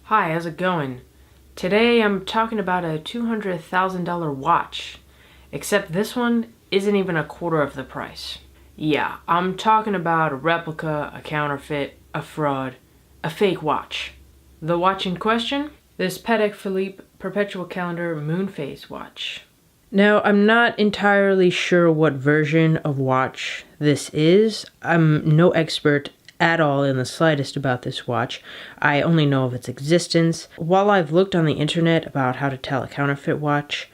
Hi, how's it going? Today I'm talking about a $200,000 watch, except this one isn't even a quarter of the price. Yeah, I'm talking about a replica, a counterfeit, a fraud, a fake watch. The watch in question? This Patek Philippe Perpetual Calendar Moon Phase watch. Now, I'm not entirely sure what version of watch this is. I'm no expert at all in the slightest about this watch. I only know of its existence. While I've looked on the internet about how to tell a counterfeit watch,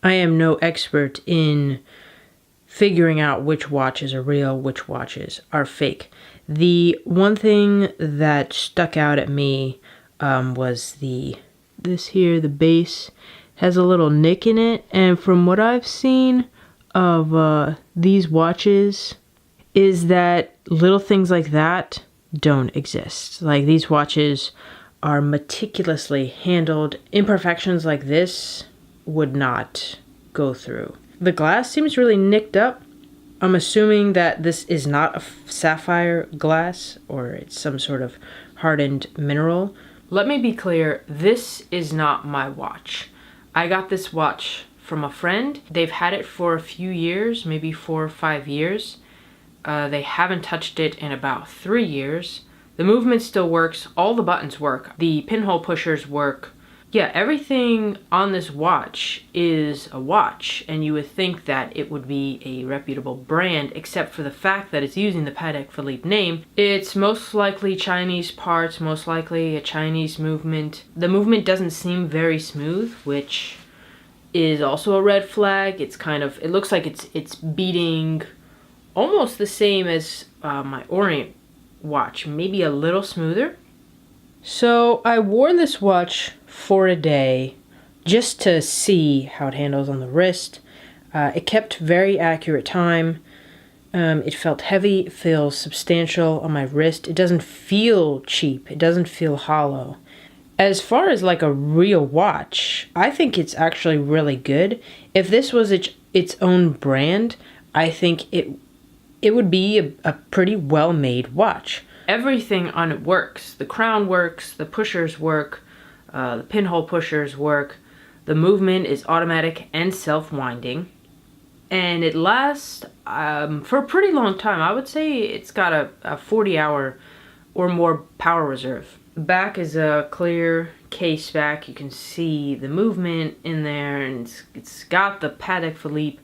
I am no expert in figuring out which watches are real, which watches are fake. The one thing that stuck out at me was this here, the base has a little nick in it, and from what I've seen of these watches is that little things like that don't exist. Like, these watches are meticulously handled. Imperfections like this would not go through. The glass seems really nicked up. I'm assuming that this is not a sapphire glass, or it's some sort of hardened mineral. Let me be clear, this is not my watch. I got this watch from a friend. They've had it for a few years, maybe 4 or 5 years. They haven't touched it in about 3 years. The movement still works. All the buttons work. The pinhole pushers work. Yeah, everything on this watch is a watch, and you would think that it would be a reputable brand, except for the fact that it's using the Patek Philippe name. It's most likely Chinese parts, most likely a Chinese movement. The movement doesn't seem very smooth, which is also a red flag. It looks like it's beating almost the same as my Orient watch, maybe a little smoother. So I wore this watch for a day just to see how it handles on the wrist. It kept very accurate time. It felt heavy, it feels substantial on my wrist. It doesn't feel cheap, it doesn't feel hollow. As far as like a real watch, I think it's actually really good. If this was its own brand, I think it would be a pretty well-made watch. Everything on it works. The crown works, the pushers work, the pinhole pushers work, the movement is automatic and self-winding, and it lasts for a pretty long time. I would say it's got a 40-hour or more power reserve. The back is a clear case back. You can see the movement in there, and it's got the Patek Philippe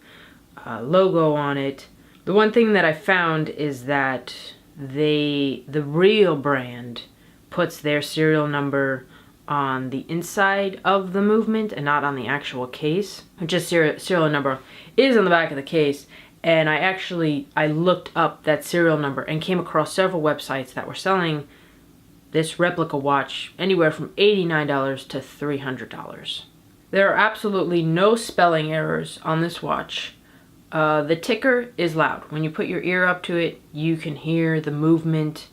logo on it. The one thing that I found is that the real brand puts their serial number on the inside of the movement and not on the actual case. Just serial number is on the back of the case, and I looked up that serial number and came across several websites that were selling this replica watch anywhere from $89 to $300. There are absolutely no spelling errors on this watch. The ticker is loud. When you put your ear up to it, you can hear the movement.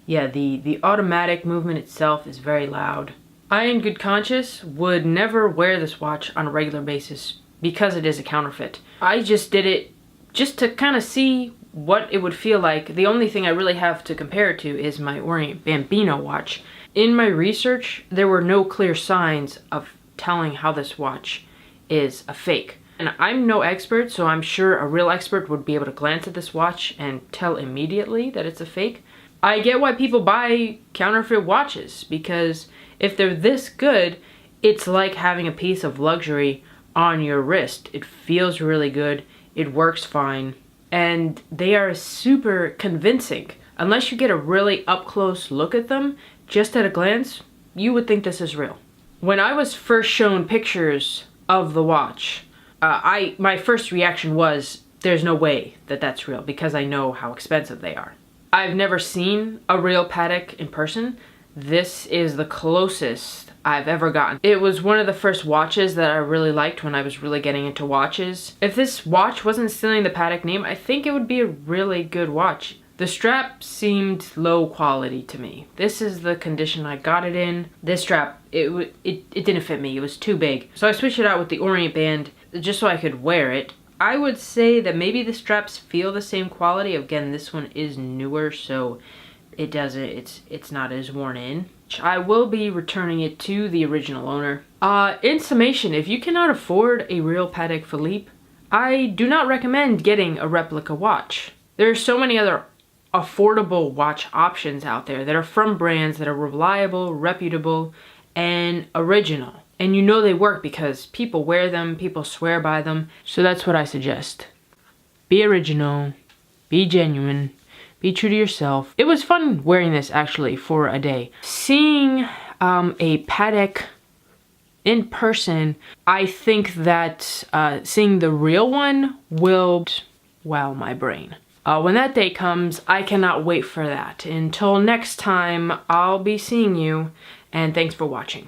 Yeah, the automatic movement itself is very loud. I, in good conscience, would never wear this watch on a regular basis because it is a counterfeit. I just did it just to kind of see what it would feel like. The only thing I really have to compare it to is my Orient Bambino watch. In my research, there were no clear signs of telling how this watch is a fake. And I'm no expert, so I'm sure a real expert would be able to glance at this watch and tell immediately that it's a fake. I get why people buy counterfeit watches, because if they're this good, it's like having a piece of luxury on your wrist. It feels really good, it works fine, and they are super convincing. Unless you get a really up-close look at them, just at a glance, you would think this is real. When I was first shown pictures of the watch, my first reaction was, there's no way that that's real, because I know how expensive they are. I've never seen a real Patek in person. This is the closest I've ever gotten. It was one of the first watches that I really liked when I was really getting into watches. If this watch wasn't stealing the Patek name, I think it would be a really good watch. The strap seemed low quality to me. This is the condition I got it in. This strap, it didn't fit me. It was too big. So I switched it out with the Orient band just so I could wear it. I would say that maybe the straps feel the same quality. Again, this one is newer, so it's not as worn in. I will be returning it to the original owner. In summation, if you cannot afford a real Patek Philippe, I do not recommend getting a replica watch. There are so many other affordable watch options out there that are from brands that are reliable, reputable, and original. And you know they work because people wear them, people swear by them. So that's what I suggest. Be original, be genuine, be true to yourself. It was fun wearing this actually for a day. Seeing a Patek in person, I think that seeing the real one will wow my brain. When that day comes, I cannot wait for that. Until next time, I'll be seeing you, and thanks for watching.